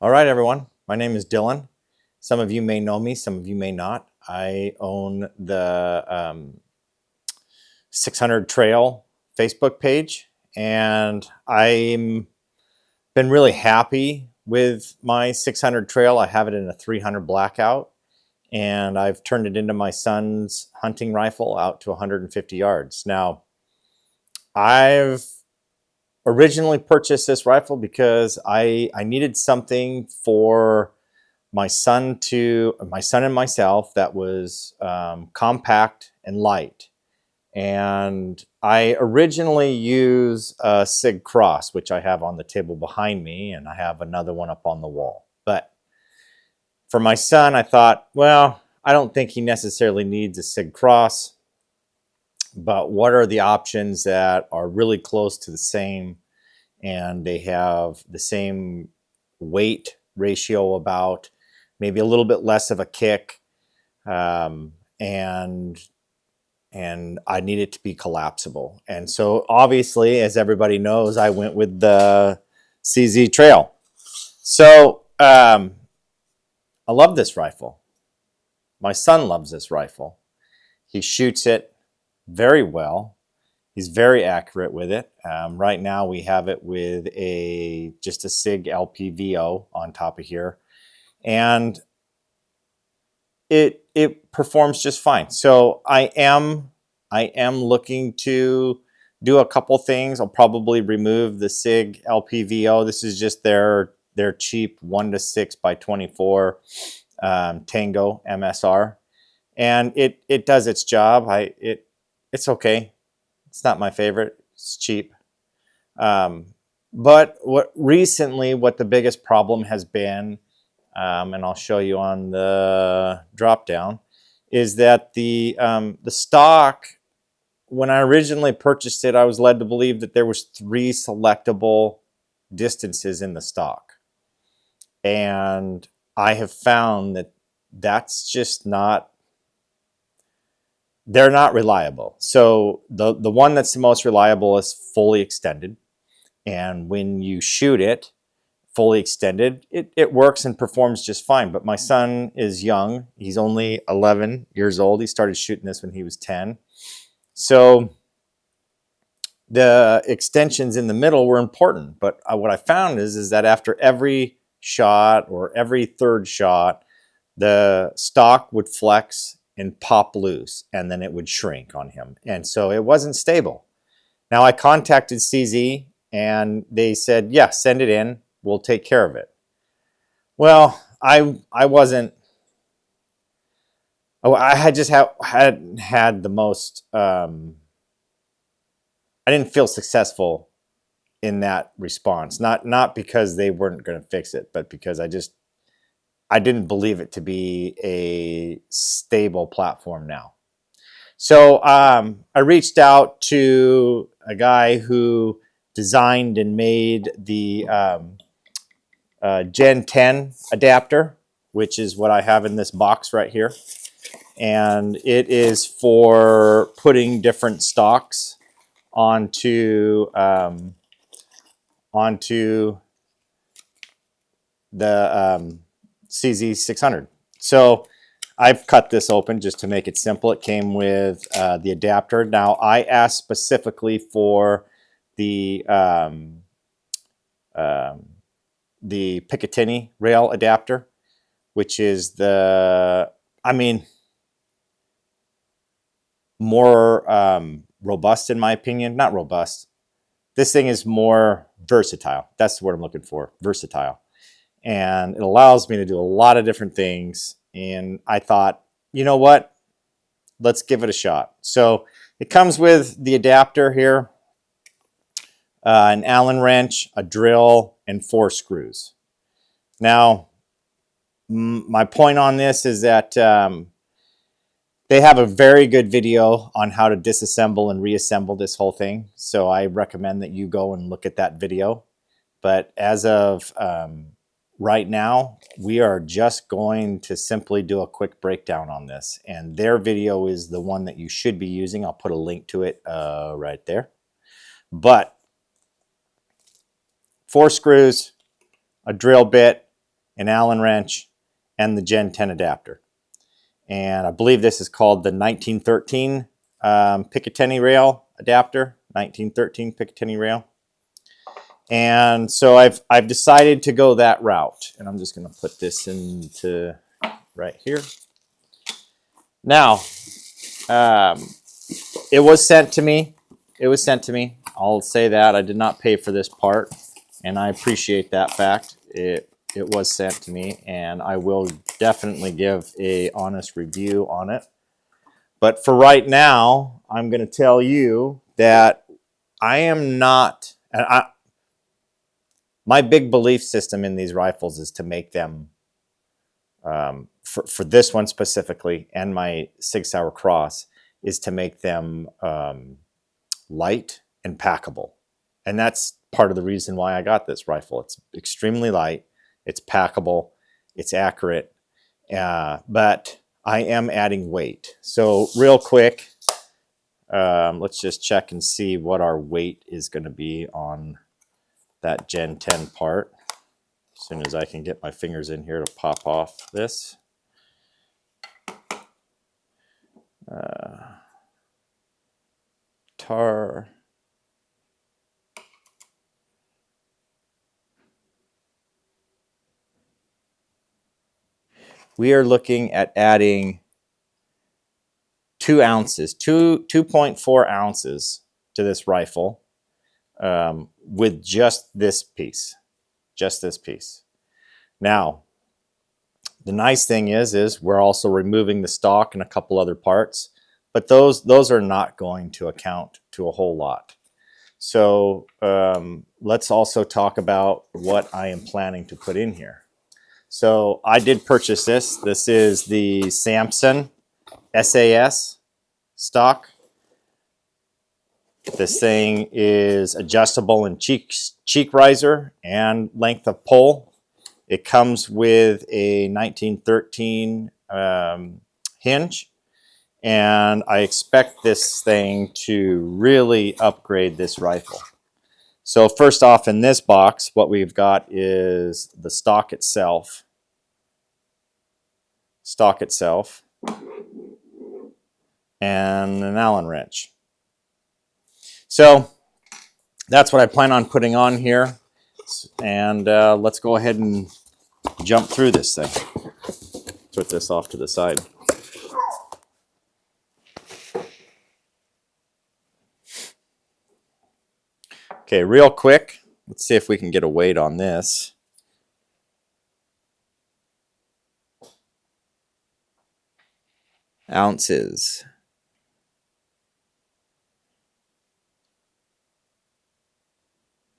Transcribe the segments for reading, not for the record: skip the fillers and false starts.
All right, everyone. My name is Dylan. Some of you may know me, some of you may not. I own the 600 Trail Facebook page, and I'm been really happy with my 600 Trail. I have it in a 300 blackout, and I've turned it into my son's hunting rifle out to 150 yards. Now, I've originally purchased this rifle because I needed something for my son and myself that was compact and light. And I originally use a Sig Cross, which I have on the table behind me, and I have another one up on the wall. But for my son, I thought, well, I don't think he necessarily needs a Sig Cross, but what are the options that are really close to the same, and they have the same weight ratio, about maybe a little bit less of a kick, and I need it to be collapsible. And so obviously, as everybody knows, I went with the CZ Trail. So I love this rifle. My son loves this rifle. He shoots it very well. He's very accurate with it. Right now we have it with just a Sig LPVO on top of here, and it performs just fine. So I am looking to do a couple things. I'll probably remove the Sig LPVO. This is just their cheap 1:6 by 24 Tango MSR, and it does its job. It's okay. It's not my favorite. It's cheap. But what the biggest problem has been, and I'll show you on the drop down, is that the stock, when I originally purchased it, I was led to believe that there was 3 selectable distances in the stock. And I have found that that's just not, they're not reliable. So the one that's the most reliable is fully extended. And when you shoot it fully extended, it works and performs just fine. But my son is young. He's only 11 years old. He started shooting this when he was 10. So the extensions in the middle were important. But what I found is that after every shot or every third shot, the stock would flex and pop loose, and then it would shrink on him. And so it wasn't stable. Now I contacted CZ, and they said, yeah, send it in. We'll take care of it. Well, I wasn't. I had just hadn't had the most. I didn't feel successful in that response. Not because they weren't going to fix it, but because I didn't believe it to be a stable platform now. So I reached out to a guy who designed and made the Gen 10 adapter, which is what I have in this box right here. And it is for putting different stocks onto the CZ600. So I've cut this open just to make it simple. It came with the adapter. Now I asked specifically for the Picatinny rail adapter, which is more robust in my opinion. Not robust. This thing is more versatile. That's the word I'm looking for, versatile. And it allows me to do a lot of different things. And I thought, you know what? Let's give it a shot. So it comes with the adapter here, an Allen wrench, a drill, and 4 screws. Now, my point on this is that they have a very good video on how to disassemble and reassemble this whole thing. So I recommend that you go and look at that video. But as of right now, we are just going to simply do a quick breakdown on this. And their video is the one that you should be using. I'll put a link to it right there. But 4 screws, a drill bit, an Allen wrench, and the Gen 10 adapter. And I believe this is called the 1913 Picatinny rail adapter, 1913 Picatinny rail. And so I've decided to go that route, and I'm just going to put this into right here. Now, it was sent to me. It was sent to me. I'll say that I did not pay for this part, and I appreciate that fact. It was sent to me, and I will definitely give a honest review on it. But for right now, I'm going to tell you that I am not. My big belief system in these rifles is to make them, for this one specifically, and my Sig Sauer Cross, is to make them light and packable. And that's part of the reason why I got this rifle. It's extremely light, it's packable, it's accurate, but I am adding weight. So real quick, let's just check and see what our weight is going to be on that Gen 10 part. As soon as I can get my fingers in here to pop off this. Tar. We are looking at adding 2 ounces, 2.4 ounces to this rifle with just this piece. Now, the nice thing is we're also removing the stock and a couple other parts, but those are not going to account to a whole lot. So let's also talk about what I am planning to put in here. So I did purchase this. This is the Samson SAS stock. This thing is adjustable in cheek riser and length of pull. It comes with a 1913 hinge, and I expect this thing to really upgrade this rifle. So first off, in this box, what we've got is the stock itself, and an Allen wrench. So that's what I plan on putting on here, and let's go ahead and jump through this thing. Put this off to the side. Okay, real quick, let's see if we can get a weight on this. Ounces.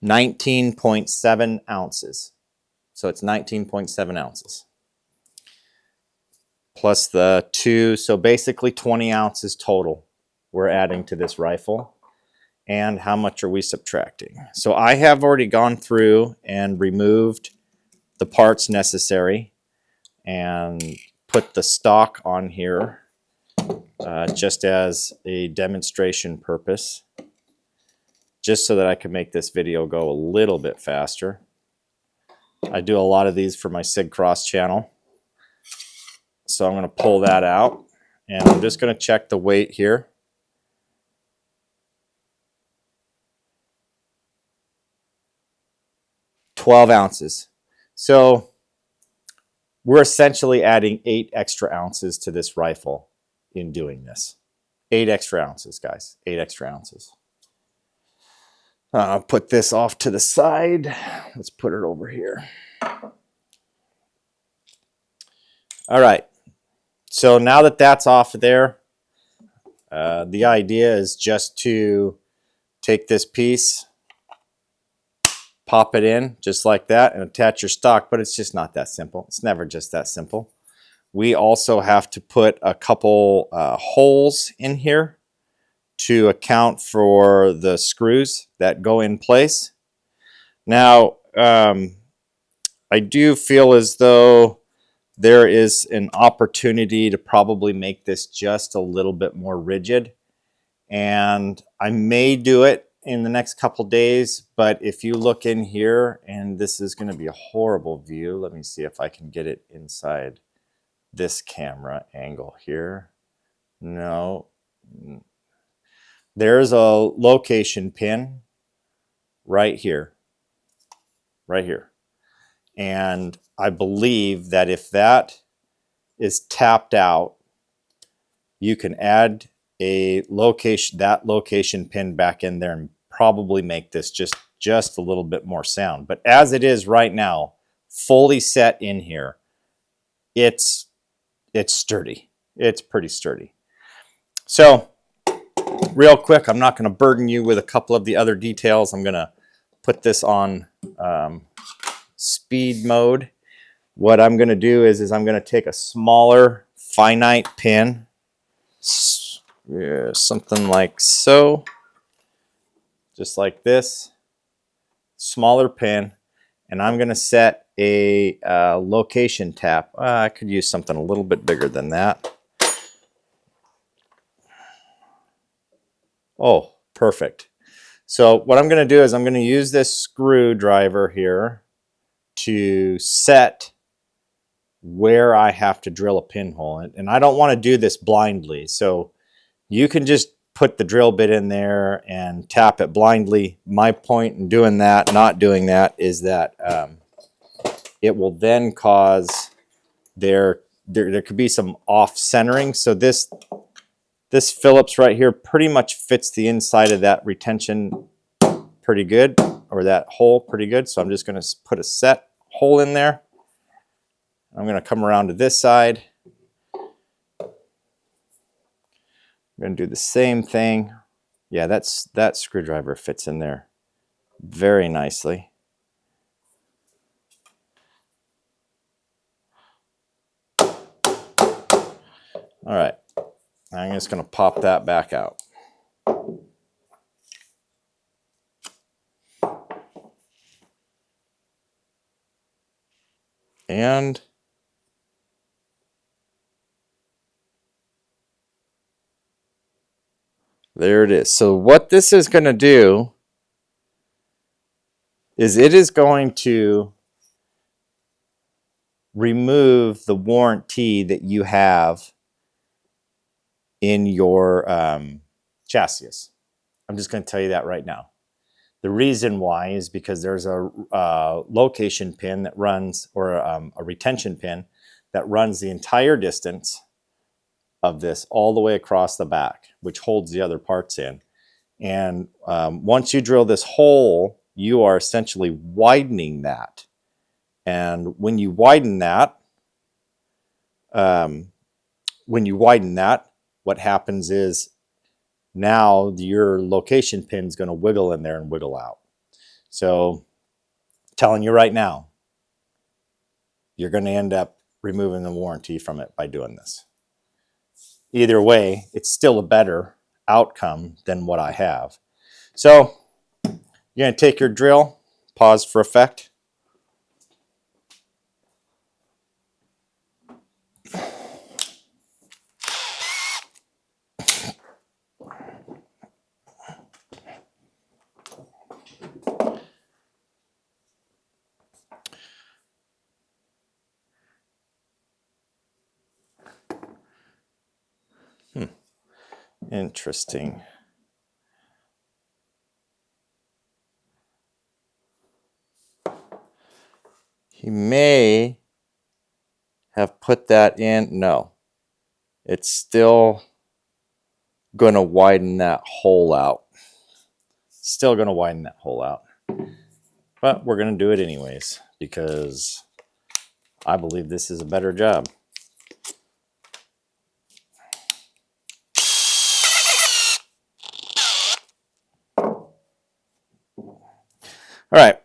19.7 ounces. So it's 19.7 ounces. Plus the 2, so basically 20 ounces total we're adding to this rifle. And how much are we subtracting? So I have already gone through and removed the parts necessary and put the stock on here just as a demonstration purpose, just so that I can make this video go a little bit faster. I do a lot of these for my Sig Cross channel. So I'm going to pull that out, and I'm just going to check the weight here. $12 ounces. So we're essentially adding 8 extra ounces to this rifle in doing this. 8 extra ounces, guys. 8 extra ounces. I'll put this off to the side. Let's put it over here. All right. So now that that's off of there, the idea is just to take this piece, pop it in just like that, and attach your stock, but it's just not that simple. It's never just that simple. We also have to put a couple holes in here to account for the screws that go in place. Now, I do feel as though there is an opportunity to probably make this just a little bit more rigid, and I may do it in the next couple days, but if you look in here, and this is going to be a horrible view. Let me see if I can get it inside this camera angle here. No. There's a location pin right here. Right here. And I believe that if that is tapped out, you can add a location pin back in there and probably make this just a little bit more sound. But as it is right now, fully set in here, it's sturdy. It's pretty sturdy. So real quick, I'm not going to burden you with a couple of the other details. I'm going to put this on speed mode. What I'm going to do is I'm going to take a smaller finite pin, something like so, just like this, smaller pin, and I'm going to set a location tap. I could use something a little bit bigger than that. Oh, perfect. So what I'm going to do is I'm going to use this screwdriver here to set where I have to drill a pinhole. And I don't want to do this blindly. So you can just put the drill bit in there and tap it blindly. My point in doing that, not doing that, is that it will then cause there could be some off centering. So this Phillips right here pretty much fits the inside of that retention pretty good, or that hole pretty good. So I'm just going to put a set hole in there. I'm going to come around to this side. I'm going to do the same thing. Yeah, that screwdriver fits in there very nicely. All right, I'm just going to pop that back out. And there it is. So what this is going to do is it is going to remove the warranty that you have in your chassis. I'm just going to tell you that right now. The reason why is because there's a location pin that runs, or a retention pin that runs the entire distance of this all the way across the back, which holds the other parts in. And once you drill this hole, you are essentially widening that. And when you widen that, what happens is now your location pin is going to wiggle in there and wiggle out. So telling you right now, you're going to end up removing the warranty from it by doing this. Either way, it's still a better outcome than what I have. So you're going to take your drill, pause for effect. Interesting. He may have put that in. No, it's still going to widen that hole out. Still going to widen that hole out. But we're going to do it anyways because I believe this is a better job. All right,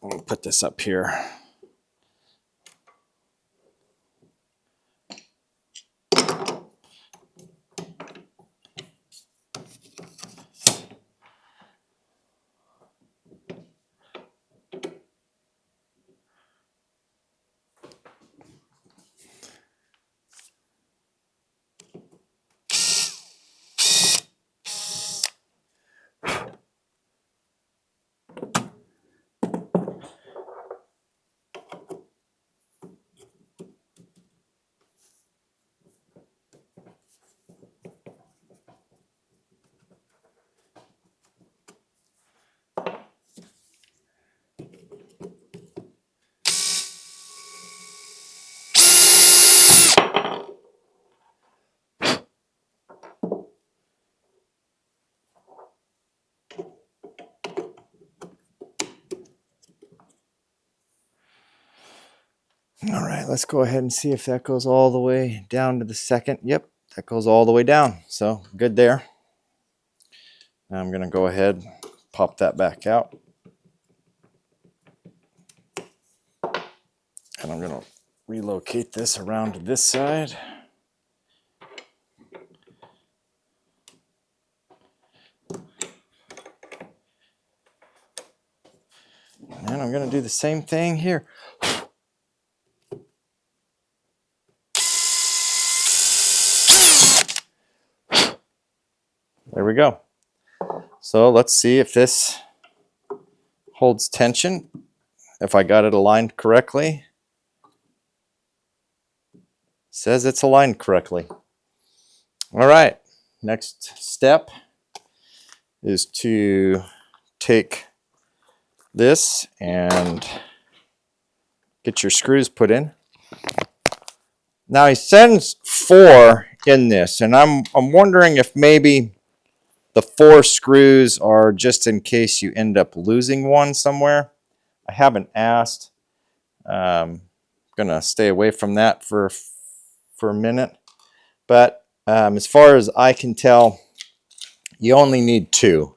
let me put this up here. All right, let's go ahead and see if that goes all the way down to the second. Yep, that goes all the way down. So good there. Now I'm going to go ahead, pop that back out. And I'm going to relocate this around to this side. And I'm going to do the same thing here. There we go. So let's see if this holds tension, if I got it aligned correctly. Says it's aligned correctly. All right, next step is to take this and get your screws put in. Now he sends 4 in this, and I'm wondering if maybe the 4 screws are just in case you end up losing one somewhere. I haven't asked. Gonna stay away from that for a minute. But as far as I can tell, you only need 2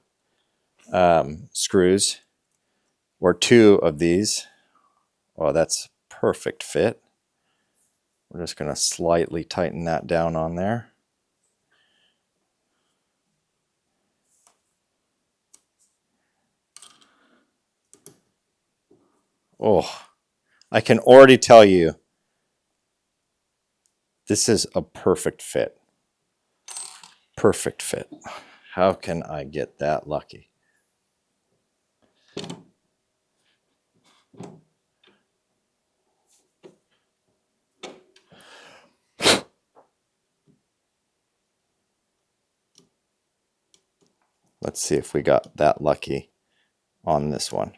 screws, or 2 of these. Oh, that's perfect fit. We're just going to slightly tighten that down on there. Oh, I can already tell you this is a perfect fit. Perfect fit. How can I get that lucky? Let's see if we got that lucky on this one.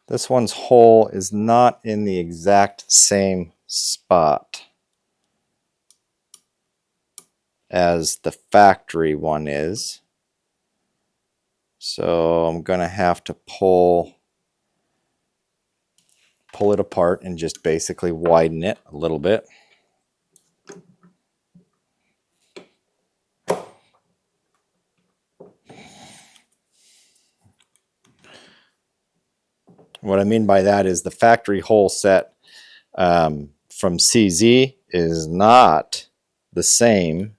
This one's hole is not in the exact same spot as the factory one is. So I'm going to have to pull it apart and just basically widen it a little bit. What I mean by that is the factory hole set from CZ is not the same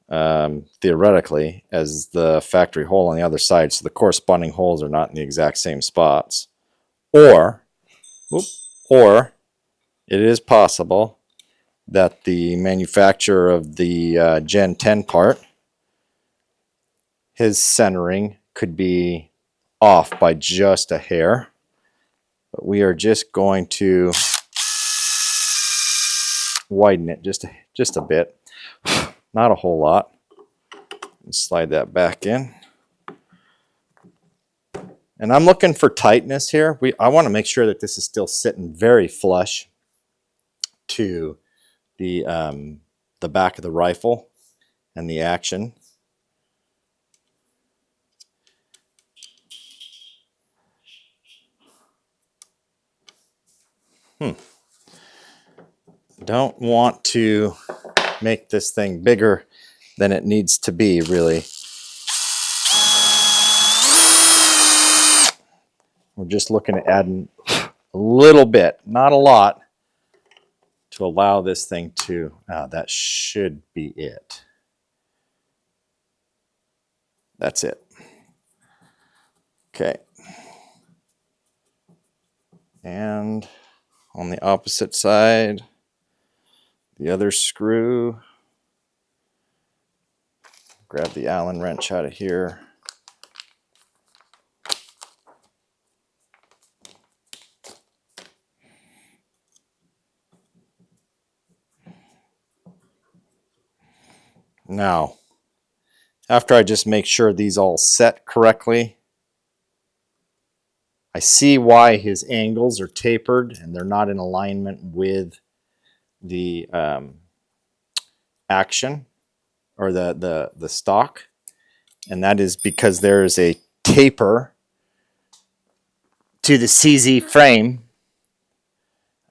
theoretically as the factory hole on the other side, so the corresponding holes are not in the exact same spots. Or it is possible that the manufacturer of the Gen 10 part, his centering could be off by just a hair. But we are just going to widen it just a bit, not a whole lot. And slide that back in. And I'm looking for tightness here. I want to make sure that this is still sitting very flush to the back of the rifle and the action. Don't want to make this thing bigger than it needs to be, really. We're just looking at adding a little bit, not a lot, to allow this thing to, that should be it. That's it. Okay. And on the opposite side, the other screw. Grab the Allen wrench out of here. Now, after I just make sure these all set correctly, I see why his angles are tapered and they're not in alignment with the action. or the stock, and that is because there is a taper to the CZ frame,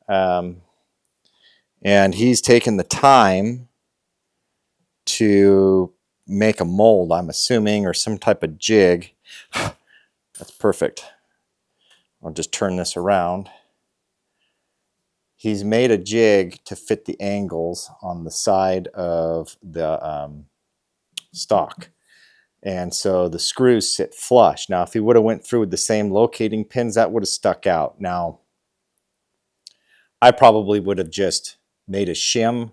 and he's taken the time to make a mold, I'm assuming, or some type of jig. That's perfect. I'll just turn this around. He's made a jig to fit the angles on the side of the stock. And so the screws sit flush. Now, if he would have went through with the same locating pins, that would have stuck out. Now, I probably would have just made a shim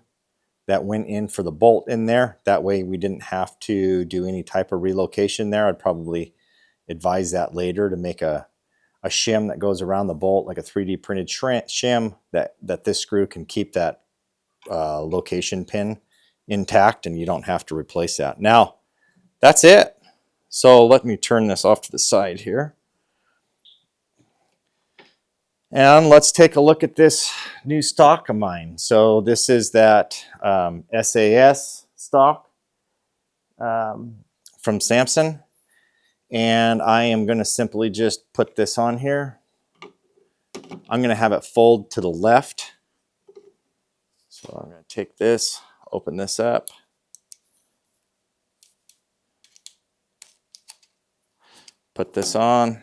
that went in for the bolt in there. That way we didn't have to do any type of relocation there. I'd probably advise that later, to make a shim that goes around the bolt, like a 3D printed shim, that this screw can keep that location pin intact, and you don't have to replace that. Now, that's it. So let me turn this off to the side here. And let's take a look at this new stock of mine. So this is that SAS stock from Samson. And I am going to simply just put this on here. I'm going to have it fold to the left. So I'm going to take this, open this up. Put this on.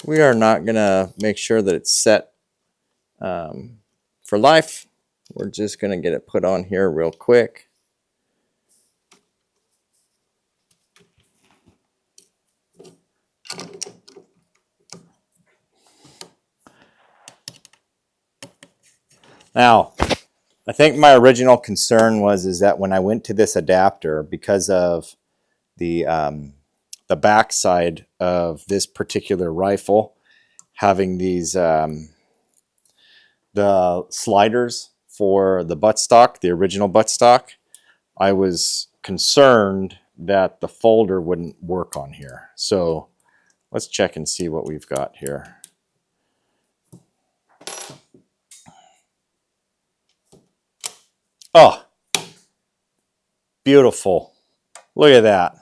We are not going to make sure that it's set for life. We're just going to get it put on here real quick. Now, I think my original concern is that when I went to this adapter, because of the backside of this particular rifle having these the sliders for the buttstock, the original buttstock, I was concerned that the folder wouldn't work on here. So let's check and see what we've got here. Oh, beautiful. Look at that.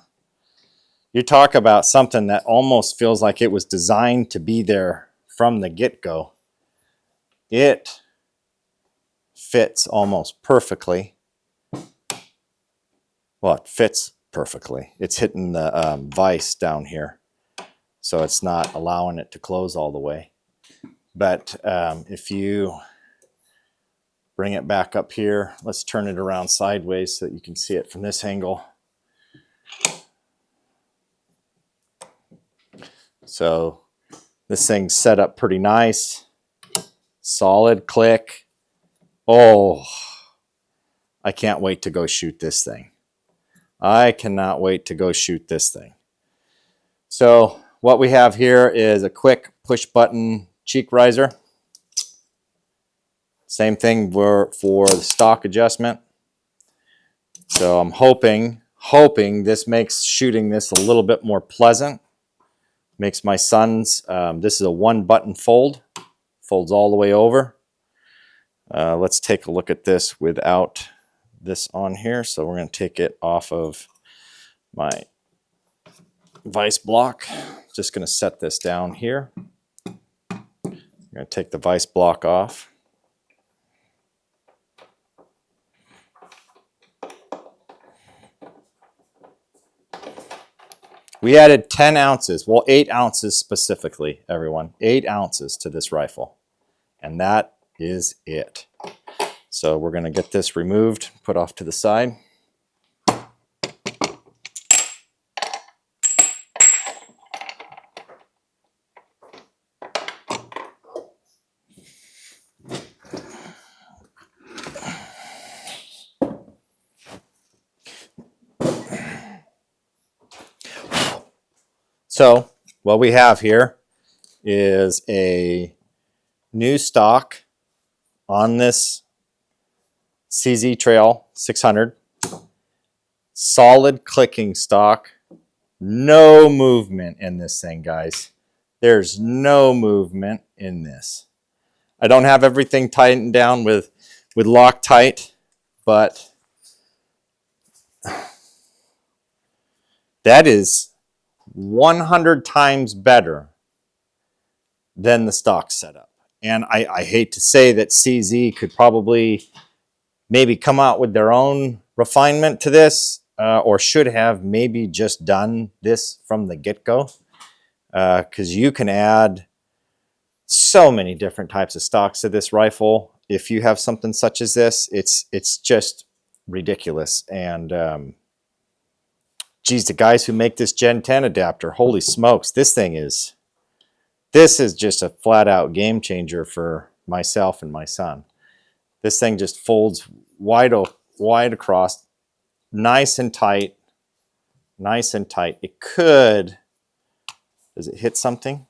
You talk about something that almost feels like it was designed to be there from the get-go. It fits almost perfectly. Well, it fits perfectly. It's hitting the vise down here, so it's not allowing it to close all the way. But if you bring it back up here, let's turn it around sideways so that you can see it from this angle. So this thing's set up pretty nice. Solid click. Oh, I can't wait to go shoot this thing. I cannot wait to go shoot this thing. So what we have here is a quick push button cheek riser. Same thing for the stock adjustment. So I'm hoping this makes shooting this a little bit more pleasant. Makes my son's, this is a one button fold, folds all the way over. Let's take a look at this without this on here. So we're going to take it off of my vise block. Just going to set this down here. I'm going to take the vise block off. We added 10 ounces, well 8 ounces specifically, everyone. 8 ounces to this rifle. And that is it. So we're going to get this removed, put off to the side. So what we have here is a new stock on this CZ Trail 600. Solid clicking stock. No movement in this thing, guys. There's no movement in this. I don't have everything tightened down with Loctite, but that is 100 times better than the stock setup. And I hate to say that CZ could probably maybe come out with their own refinement to this, or should have maybe just done this from the get-go, because you can add so many different types of stocks to this rifle. If you have something such as this, it's just ridiculous. And geez, the guys who make this Gen 10 adapter, holy smokes, this is just a flat out game changer for myself and my son. This thing just folds wide across, nice and tight, nice and tight. It could, does it hit something?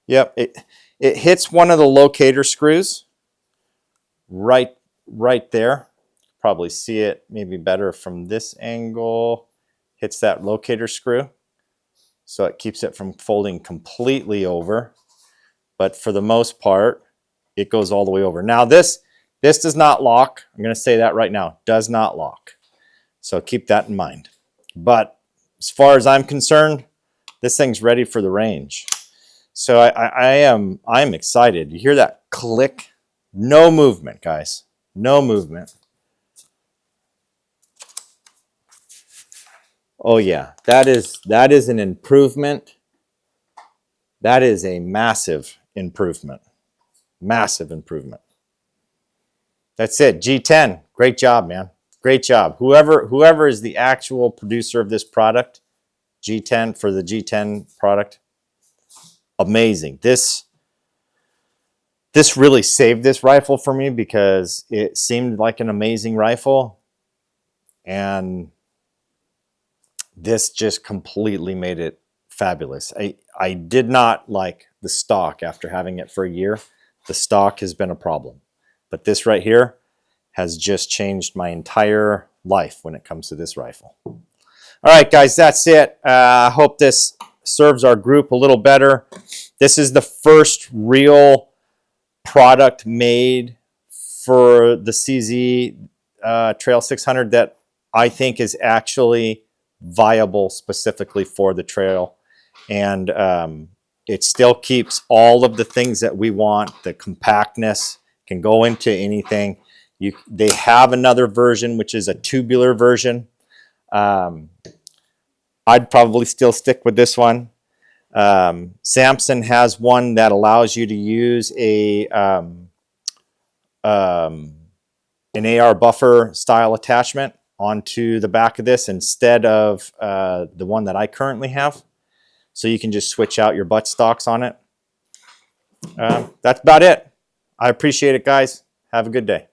Yep, it hits one of the locator screws right there. Probably see it maybe better from this angle. Hits that locator screw, so it keeps it from folding completely over. But for the most part, it goes all the way over. Now this does not lock. I'm going to say that right now. Does not lock. So keep that in mind. But as far as I'm concerned, this thing's ready for the range. So I'm excited. You hear that click? No movement, guys. No movement. Oh yeah, that is an improvement. That is a massive improvement. Massive improvement. That's it. G10. Great job, man. Great job. Whoever is the actual producer of this product, G10 for the G10 product, amazing. This really saved this rifle for me because it seemed like an amazing rifle, and this just completely made it fabulous. I did not like the stock after having it for a year. The stock has been a problem, but this right here has just changed my entire life when it comes to this rifle. All right, guys, that's it. I hope this serves our group a little better. This is the first real product made for the CZ Trail 600 that I think is actually viable specifically for the trail. And it still keeps all of the things that we want. The compactness can go into anything. They have another version, which is a tubular version. I'd probably still stick with this one. Samson has one that allows you to use an AR buffer style attachment onto the back of this instead of the one that I currently have. So you can just switch out your buttstocks on it. That's about it. I appreciate it, guys. Have a good day.